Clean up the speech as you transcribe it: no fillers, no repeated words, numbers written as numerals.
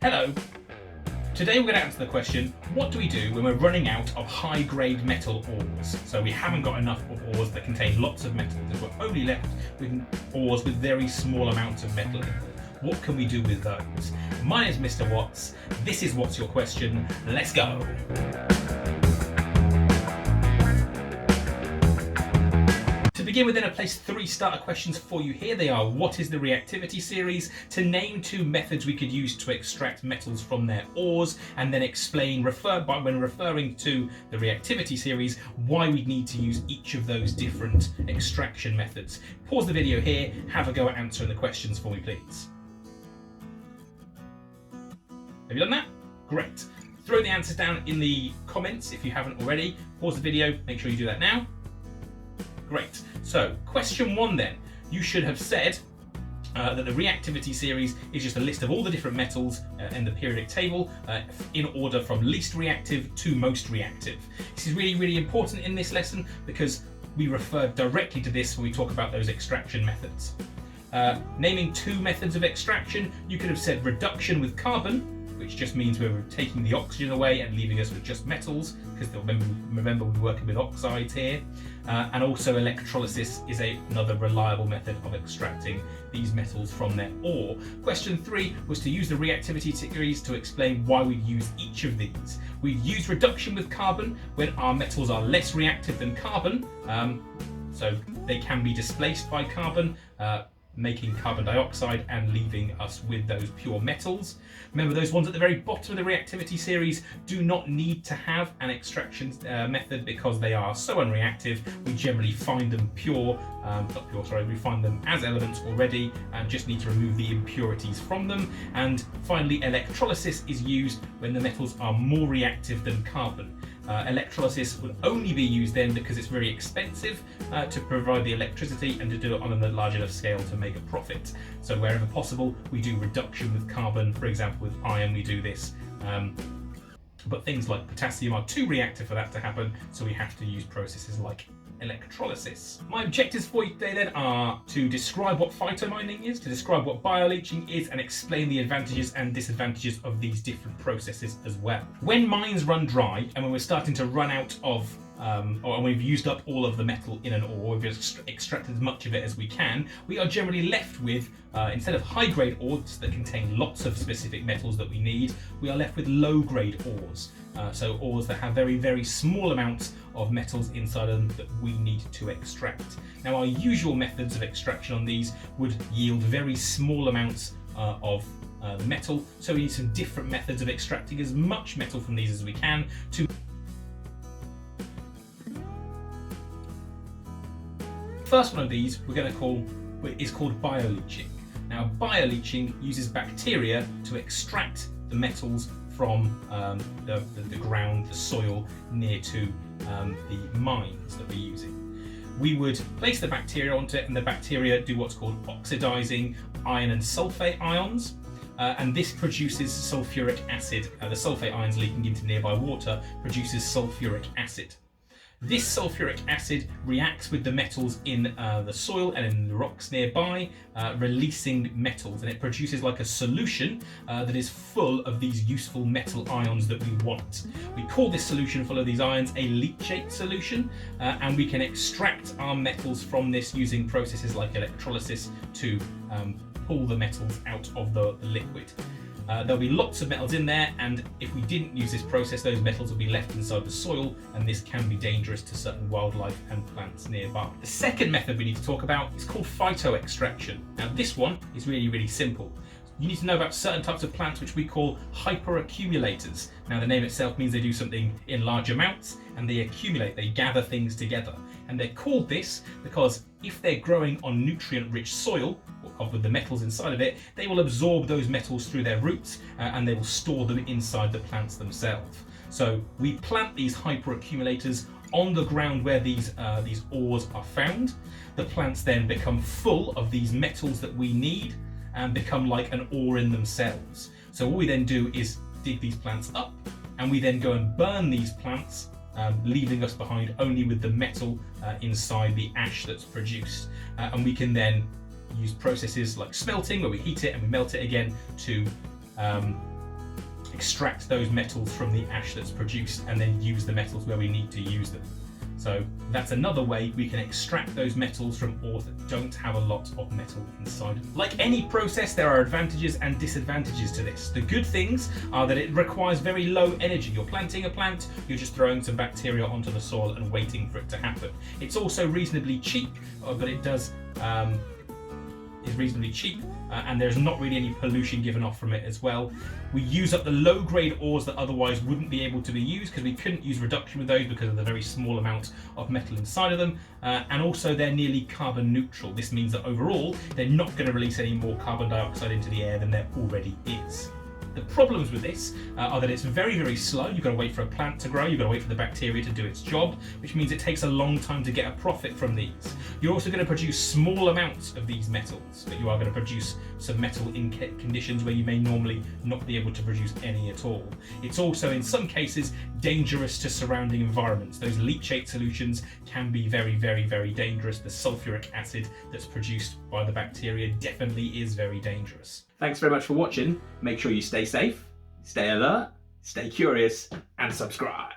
Hello! Today we're going to answer the question, what do we do when we're running out of high-grade metal ores? So we haven't got enough of ores that contain lots of metals, and we're only left with ores with very small amounts of metal in them. What can we do with those? My name is Mr. Watts, this is What's Your Question, let's go! To begin with, then, I placed 3 starter questions for you here. They are, what is the Reactivity Series? To name 2 methods we could use to extract metals from their ores, and then explain, when referring to the Reactivity Series, why we need to use each of those different extraction methods. Pause the video here, have a go at answering the questions for me, please. Have you done that? Great. Throw the answers down in the comments if you haven't already. Pause the video, make sure you do that now. Great. So, question 1 then. You should have said that the Reactivity Series is just a list of all the different metals in the periodic table in order from least reactive to most reactive. This is really, really important in this lesson because we refer directly to this when we talk about those extraction methods. Naming 2 methods of extraction, you could have said reduction with carbon, which just means we're taking the oxygen away and leaving us with just metals, because remember we're working with oxides here. And also electrolysis is another reliable method of extracting these metals from their ore. Question 3 was to use the Reactivity Series to explain why we use each of these. We use reduction with carbon when our metals are less reactive than carbon, so they can be displaced by carbon, making carbon dioxide and leaving us with those pure metals. Remember, those ones at the very bottom of the Reactivity Series do not need to have an extraction method because they are so unreactive. We generally find them we find them as elements already and just need to remove the impurities from them. And finally, electrolysis is used when the metals are more reactive than carbon. Electrolysis would only be used then because it's very expensive to provide the electricity and to do it on a large enough scale to make a profit. So wherever possible, we do reduction with carbon. For example, with iron, we do this. But things like potassium are too reactive for that to happen, so we have to use processes like electrolysis. My objectives for you today then are to describe what phytomining is, to describe what bioleaching is, and explain the advantages and disadvantages of these different processes as well. When mines run dry and when we're starting to run out of or we've used up all of the metal in an ore, we've extracted as much of it as we can, we are generally left with, instead of high-grade ores that contain lots of specific metals that we need, we are left with low-grade ores. So ores that have very, very small amounts of metals inside them that we need to extract. Now, our usual methods of extraction on these would yield very small amounts of the metal, so we need some different methods of extracting as much metal from these as we can to first one of these is called bioleaching. Now, bioleaching uses bacteria to extract the metals from the ground, the soil near to the mines that we're using. We would place the bacteria onto it, and the bacteria do what's called oxidizing iron and sulfate ions. And this produces sulfuric acid. The sulfate ions leaking into nearby water produces sulfuric acid. This sulfuric acid reacts with the metals in the soil and in the rocks nearby, releasing metals, and it produces like a solution that is full of these useful metal ions that we want. We call this solution full of these ions a leachate solution, and we can extract our metals from this using processes like electrolysis to pull the metals out of the liquid. There'll be lots of metals in there, and if we didn't use this process, those metals will be left inside the soil, and this can be dangerous to certain wildlife and plants nearby. The second method we need to talk about is called phytoextraction. Now, this one is really, really simple. You need to know about certain types of plants which we call hyperaccumulators. Now, the name itself means they do something in large amounts and they accumulate, they gather things together. And they're called this because if they're growing on nutrient-rich soil, with the metals inside of it, they will absorb those metals through their roots and they will store them inside the plants themselves. So we plant these hyperaccumulators on the ground where these ores are found. The plants then become full of these metals that we need and become like an ore in themselves. So all we then do is dig these plants up, and we then go and burn these plants, leaving us behind only with the metal inside the ash that's produced. And we can then use processes like smelting, where we heat it and we melt it again to extract those metals from the ash that's produced and then use the metals where we need to use them. So that's another way we can extract those metals from ores that don't have a lot of metal inside them. Like any process, there are advantages and disadvantages to this. The good things are that it requires very low energy. You're planting a plant, you're just throwing some bacteria onto the soil and waiting for it to happen. It's also reasonably cheap, but it is reasonably cheap, and there's not really any pollution given off from it as well. We use up the low-grade ores that otherwise wouldn't be able to be used, because we couldn't use reduction with those because of the very small amount of metal inside of them, and also they're nearly carbon neutral. This means that overall they're not going to release any more carbon dioxide into the air than there already is. The problems with this are that it's very, very slow. You've got to wait for a plant to grow, you've got to wait for the bacteria to do its job, which means it takes a long time to get a profit from these. You're also going to produce small amounts of these metals, but you are going to produce some metal in conditions where you may normally not be able to produce any at all. It's also, in some cases, dangerous to surrounding environments. Those leachate solutions can be very, very, very dangerous. The sulfuric acid that's produced by the bacteria definitely is very dangerous. Thanks very much for watching. Make sure you stay safe, stay alert, stay curious, and subscribe.